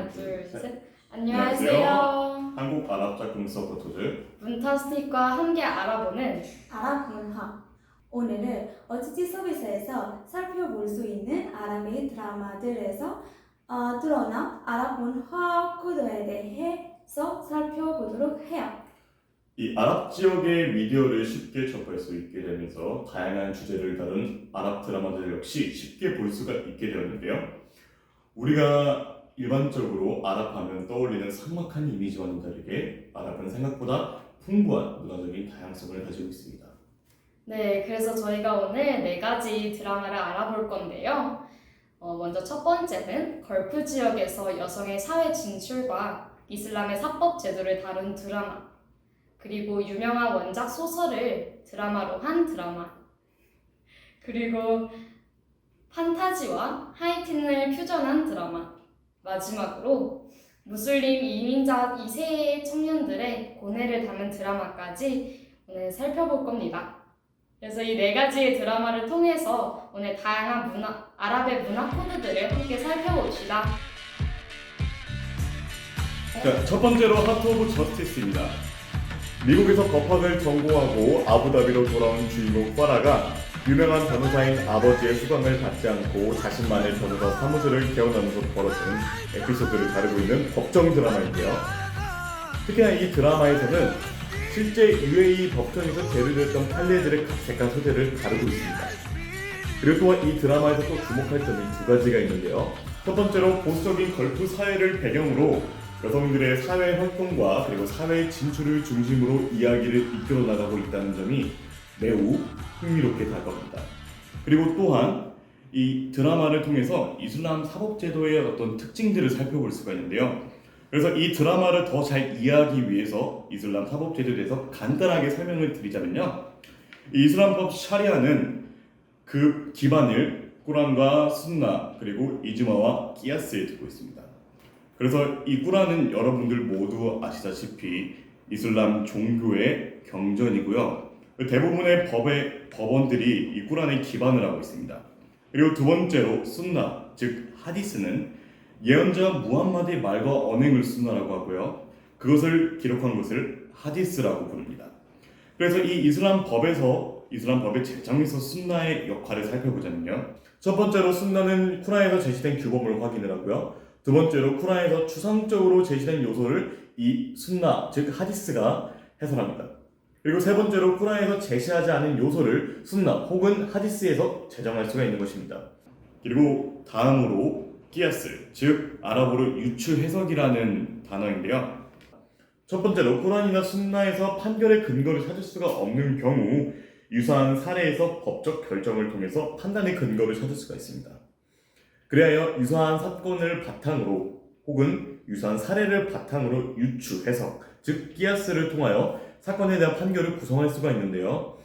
하나, 둘, 셋. 안녕하세요. 안녕하세요. 한국 아랍 작품 서포터즈 문타스틱과 함께 알아보는 아랍 문화. 오늘은 어치티 서비스에서 살펴볼 수 있는 아랍의 드라마들에서 드러난 아랍 문화 코드에 대해서 살펴보도록 해요. 이 아랍 지역의 미디어를 쉽게 접할 수 있게 되면서 다양한 주제를 다룬 아랍 드라마들 역시 쉽게 볼 수가 있게 되었는데요. 우리가 일반적으로 아랍하면 떠올리는 삭막한 이미지와는 다르게 아랍은 생각보다 풍부한 문화적인 다양성을 가지고 있습니다. 네, 그래서 저희가 오늘 네 가지 드라마를 알아볼 건데요. 먼저 첫 번째는 걸프 지역에서 여성의 사회 진출과 이슬람의 사법 제도를 다룬 드라마, 그리고 유명한 원작 소설을 드라마로 한 드라마, 그리고 판타지와 하이틴을 퓨전한 드라마, 마지막으로 무슬림 이민자 2세의 청년들의 고뇌를 담은 드라마까지 오늘 살펴볼 겁니다. 그래서 이 네 가지의 드라마를 통해서 오늘 다양한 아랍의 문화 코드들을 함께 살펴봅시다. 자, 첫 번째로 하트 오브 저스티스입니다. 미국에서 법학을 전공하고 아부다비로 돌아온 주인공 파라가 유명한 변호사인 아버지의 수강을 받지 않고 자신만의 변호사 사무실을 개원하면서 벌어지는 에피소드를 다루고 있는 법정 드라마인데요. 특히나 이 드라마에서는 실제 UAE 법정에서 제르됐던 판례들의 각색한 소재를 다루고 있습니다. 그리고 또한 이 드라마에서 또 주목할 점이 두 가지가 있는데요. 첫 번째로 보수적인 걸프 사회를 배경으로 여성들의 사회 활동과 그리고 사회 진출을 중심으로 이야기를 이끌어 나가고 있다는 점이 매우 흥미롭게 다가옵니다. 그리고 또한 이 드라마를 통해서 이슬람 사법제도의 어떤 특징들을 살펴볼 수가 있는데요. 그래서 이 드라마를 더 잘 이해하기 위해서 이슬람 사법제도에 대해서 간단하게 설명을 드리자면요. 이 이슬람법 샤리아는 그 기반을 꾸란과 순나 그리고 이즈마와 끼야스에 두고 있습니다. 그래서 이 꾸란은 여러분들 모두 아시다시피 이슬람 종교의 경전이고요. 대부분의 법원들이 이 꾸란에 기반을 하고 있습니다. 그리고 두 번째로 순나, 즉 하디스는 예언자 무함마드의 말과 언행을 순나라고 하고요. 그것을 기록한 것을 하디스라고 부릅니다. 그래서 이 이슬람 법의 제정에서 순나의 역할을 살펴보자면요. 첫 번째로 순나는 쿠란에서 제시된 규범을 확인을 하고요. 두 번째로 쿠란에서 추상적으로 제시된 요소를 이 순나, 즉 하디스가 해설합니다. 그리고 세 번째로 쿠란에서 제시하지 않은 요소를 순나 혹은 하디스에서 제정할 수가 있는 것입니다. 그리고 다음으로 끼야스, 즉 아랍어로 유추 해석이라는 단어인데요. 첫 번째로 쿠란이나 순나에서 판결의 근거를 찾을 수가 없는 경우 유사한 사례에서 법적 결정을 통해서 판단의 근거를 찾을 수가 있습니다. 그리하여 유사한 사건을 바탕으로 혹은 유사한 사례를 바탕으로 유추, 해석, 즉 끼야스를 통하여 사건에 대한 판결을 구성할 수가 있는데요.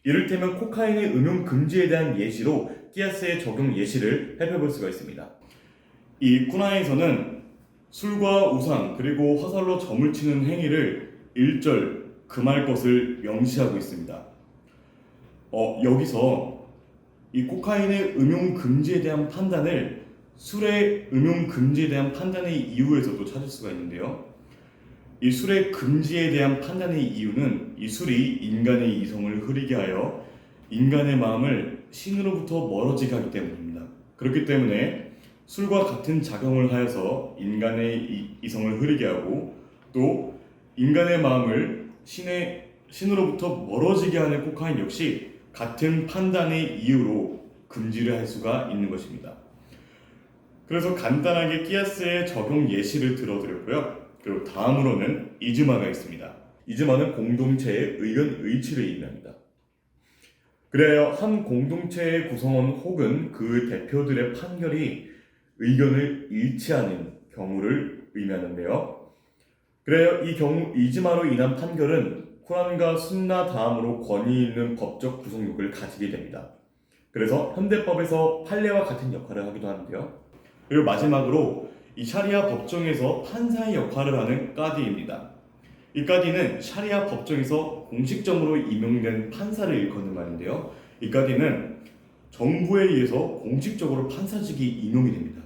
이를테면 코카인의 음용 금지에 대한 예시로 끼야스의 적용 예시를 살펴볼 수가 있습니다. 이 쿠란에서는 술과 우상 그리고 화살로 점을 치는 행위를 일절 금할 것을 명시하고 있습니다. 여기서 이 코카인의 음용 금지에 대한 판단을 술의 음용 금지에 대한 판단의 이유에서도 찾을 수가 있는데요. 이 술의 금지에 대한 판단의 이유는 이 술이 인간의 이성을 흐리게 하여 인간의 마음을 신으로부터 멀어지게 하기 때문입니다. 그렇기 때문에 술과 같은 작용을 하여서 인간의 이성을 흐리게 하고 또 인간의 마음을 신으로부터 멀어지게 하는 코카인 역시 같은 판단의 이유로 금지를 할 수가 있는 것입니다. 그래서 간단하게 끼야스의 적용 예시를 들어드렸고요. 그리고 다음으로는 이즈마가 있습니다. 이즈마는 공동체의 의견 의치를 의미합니다. 그래야 한 공동체의 구성원 혹은 그 대표들의 판결이 의견을 일치하는 경우를 의미하는데요. 그래야 이 경우 이즈마로 인한 판결은 쿠란과 순나 다음으로 권위 있는 법적 구속력을 가지게 됩니다. 그래서 현대법에서 판례와 같은 역할을 하기도 하는데요. 그리고 마지막으로 이 샤리아 법정에서 판사의 역할을 하는 까디입니다. 이 까디는 샤리아 법정에서 공식적으로 임명된 판사를 일컫는 말인데요. 이 까디는 정부에 의해서 공식적으로 판사직이 임용이 됩니다.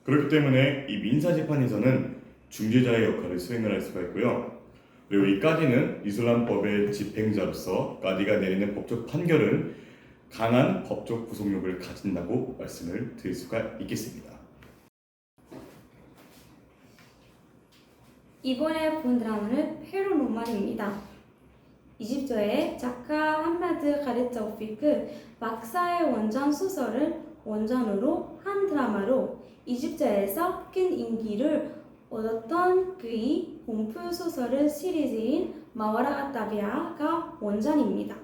그렇기 때문에 이 민사재판에서는 중재자의 역할을 수행을 할 수가 있고요. 그리고 이 까디는 이슬람법의 집행자로서 까디가 내리는 법적 판결은 강한 법적 구속력을 가진다고 말씀을 드릴 수가 있겠습니다. 이번에 본 드라마는 페루 노말입니다. 이집트의 작가 함마드 가리 타우피크 박사의 원작 소설을 원전으로 한 드라마로 이집트에서 큰 인기를 얻었던 그의 공포 소설 시리즈인 마와라 아타비아가 원전입니다.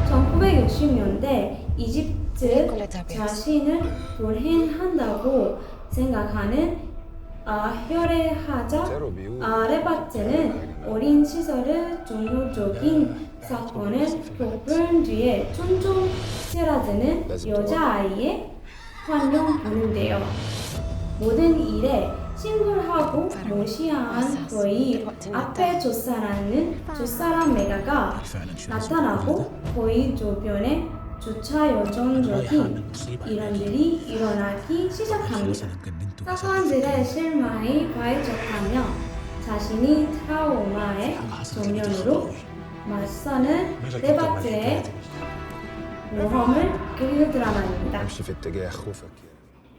1960년대 이집트 자신을 불행한다고 생각하는 혈액하자 레바트는 어린 시절의 종교적인 사건을 겪은 뒤에 점점 사라지는 여자아이의 환영 보는데요. 모든 일에 친구하고 무시한 그의 앞에 두 사람 메가가 나타나고 그의 주변에 주차 여전적인 일들이 일어나기 시작합니다. 사건들의 실마에 가해적하며 자신이 트라우마의 정면으로 맞서는 레바트의 모험을 그리는 드라마입니다.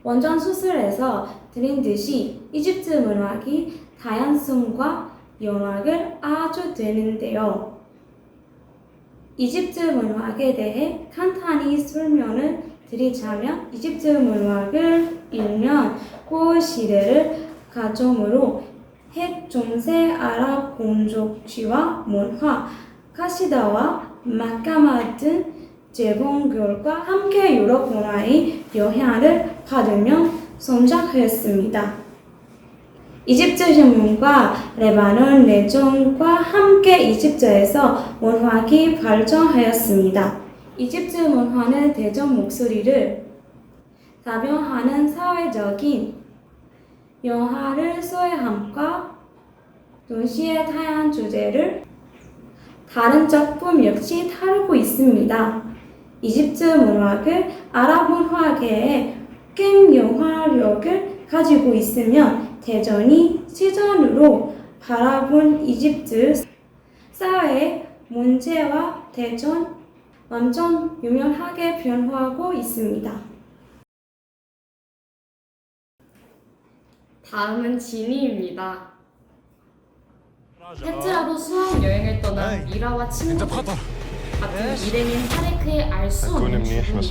원전 수술에서 드린 듯이 이집트 문학이 다양성과 영학을 아주 되는데요. 이집트 문학에 대해 간단히 설명을 드리자면 이집트 문학을 읽면 그 시대를 가정으로 핵중세 아랍 공족지와 문화, 카시다와 마카마 등 재봉교과 함께 유럽 문화의 영향을 받으며 성장하였습니다. 이집트 신문과 레바논 내전과 함께 이집트에서 문학이 발전하였습니다. 이집트 문화는 대전 목소리를 다변하는 사회적인 영화를 소외함과 동시에 다양한 주제를 다른 작품 역시 다루고 있습니다. 이집트 문학은 아랍 문화계에 큰 영향력을 가지고 있으며 대전이 시선으로 바라본 이집트 사회의 문제와 대전 완전 유명하게 변화하고 있습니다. 다음은 지니입니다. 페트라로 수학 여행을 떠난 미라와 친구들 같은 일행인 타레크의 알 수 없는 죽음이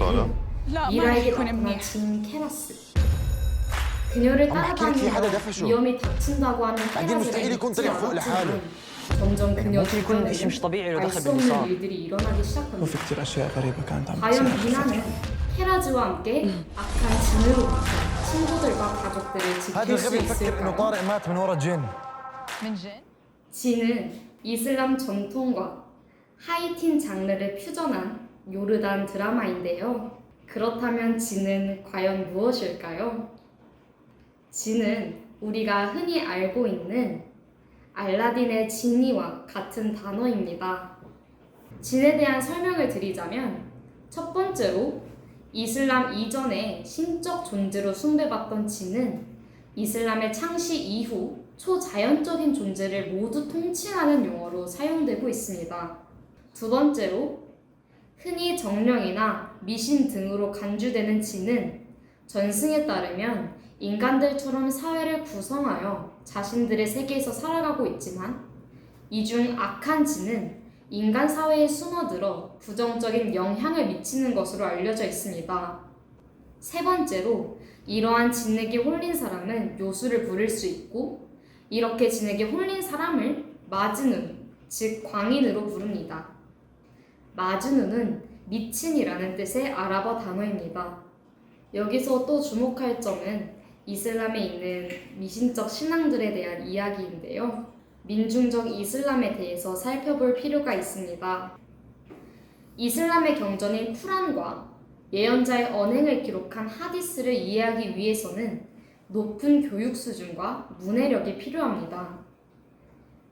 미라에게 나타난 진 케라스. 그녀를 따라다니며 위험이 닥친다고 하는 케라스를 믿지 않았지만 점점 그녀 주변에는 알 수 없는 일들이 일어나기 시작합니다. 과연 미나는 케라즈와 함께 악한 진으로부터 친구들과 가족들을 지킬 수 있을까요? 진은 이슬람 전통과 하이틴 장르를 퓨전한 요르단 드라마인데요. 그렇다면 진은 과연 무엇일까요? 진은 우리가 흔히 알고 있는 알라딘의 지니와 같은 단어입니다. 진에 대한 설명을 드리자면 첫 번째로 이슬람 이전에 신적 존재로 숭배받던 진은 이슬람의 창시 이후 초자연적인 존재를 모두 통칭하는 용어로 사용되고 있습니다. 두 번째로 흔히 정령이나 미신 등으로 간주되는 진은 전승에 따르면 인간들처럼 사회를 구성하여 자신들의 세계에서 살아가고 있지만 이 중 악한 진은 인간 사회에 숨어들어 부정적인 영향을 미치는 것으로 알려져 있습니다. 세 번째로 이러한 진에게 홀린 사람은 요술을 부릴 수 있고 이렇게 진에게 홀린 사람을 마즈눈, 즉 광인으로 부릅니다. 마즈눈은 미친이라는 뜻의 아랍어 단어입니다. 여기서 또 주목할 점은 이슬람에 있는 미신적 신앙들에 대한 이야기인데요. 민중적 이슬람에 대해서 살펴볼 필요가 있습니다. 이슬람의 경전인 쿠란과 예언자의 언행을 기록한 하디스를 이해하기 위해서는 높은 교육 수준과 문해력이 필요합니다.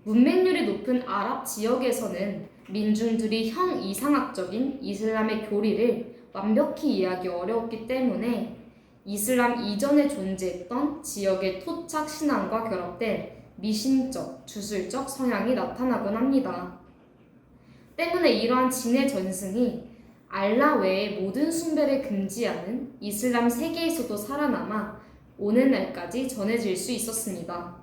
문맹률이 높은 아랍 지역에서는 민중들이 형이상학적인 이슬람의 교리를 완벽히 이해하기 어려웠기 때문에 이슬람 이전에 존재했던 지역의 토착 신앙과 결합된 미신적, 주술적 성향이 나타나곤 합니다. 때문에 이러한 진의 전승이 알라 외의 모든 숭배를 금지하는 이슬람 세계에서도 살아남아 오늘날까지 전해질 수 있었습니다.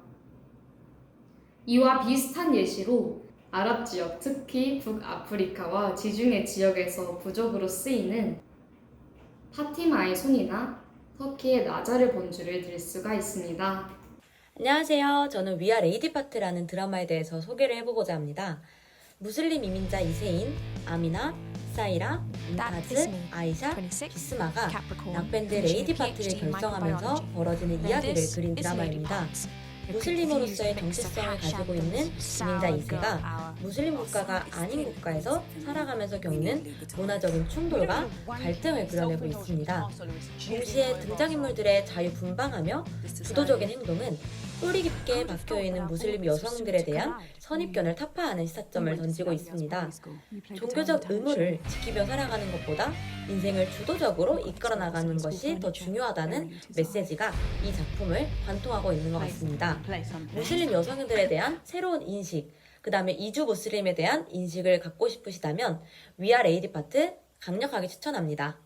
이와 비슷한 예시로 아랍 지역, 특히 북아프리카와 지중해 지역에서 부족으로 쓰이는 파티마의 손이나 터키의 나자르 본주를 들 수가 있습니다. 안녕하세요. 저는 위아 레이디 파트라는 드라마에 대해서 소개를 해보고자 합니다. 무슬림 이민자 2세인 아미나, 사이라, 문타즈, 아이샤, 비스마가 락밴드 레이디 파트를 결성하면서 벌어지는 이야기를 그린 드라마입니다. 무슬림으로서의 정체성을 가지고 있는 이민자 2세가 무슬림 국가가 아닌 국가에서 살아가면서 겪는 문화적인 충돌과 갈등을 그려내고 있습니다. 동시에 등장인물들의 자유분방하며 주도적인 행동은 뿌리 깊게 박혀있는 무슬림 여성들에 대한 선입견을 타파하는 시사점을 던지고 있습니다. 종교적 의무를 지키며 살아가는 것보다 인생을 주도적으로 이끌어 나가는 것이 더 중요하다는 메시지가 이 작품을 관통하고 있는 것 같습니다. 무슬림 여성들에 대한 새로운 인식, 그 다음에 이주 무슬림에 대한 인식을 갖고 싶으시다면 위아 레이디 파트 강력하게 추천합니다.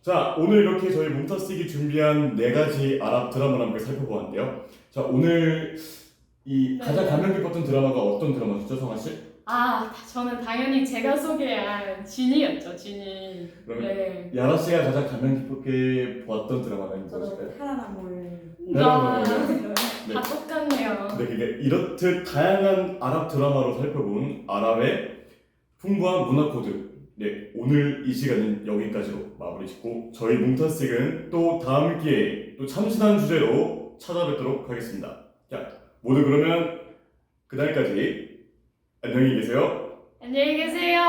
자, 오늘 이렇게 저희 몬타스틱이 준비한 4가지 아랍 드라마를 함께 살펴보았는데요. 자, 오늘 이 가장 감명 깊었던 드라마가 어떤 드라마였죠, 성아 씨? 저는 당연히 제가 소개한 진이었죠, 진이. 그러면 네. 야라 씨가 가장 감명 깊게 보았던 드라마는 무엇일까요? 파라나몰. 네. 다 똑같네요. 네, 그게 이렇듯 다양한 아랍 드라마로 살펴본 아랍의 풍부한 문화 코드. 네, 오늘 이 시간은 여기까지로 마무리 짓고 저희 몽타스틱은 또 다음 기회에 또 참신한 주제로 찾아뵙도록 하겠습니다. 자, 모두 그러면 그날까지 안녕히 계세요. 안녕히 계세요.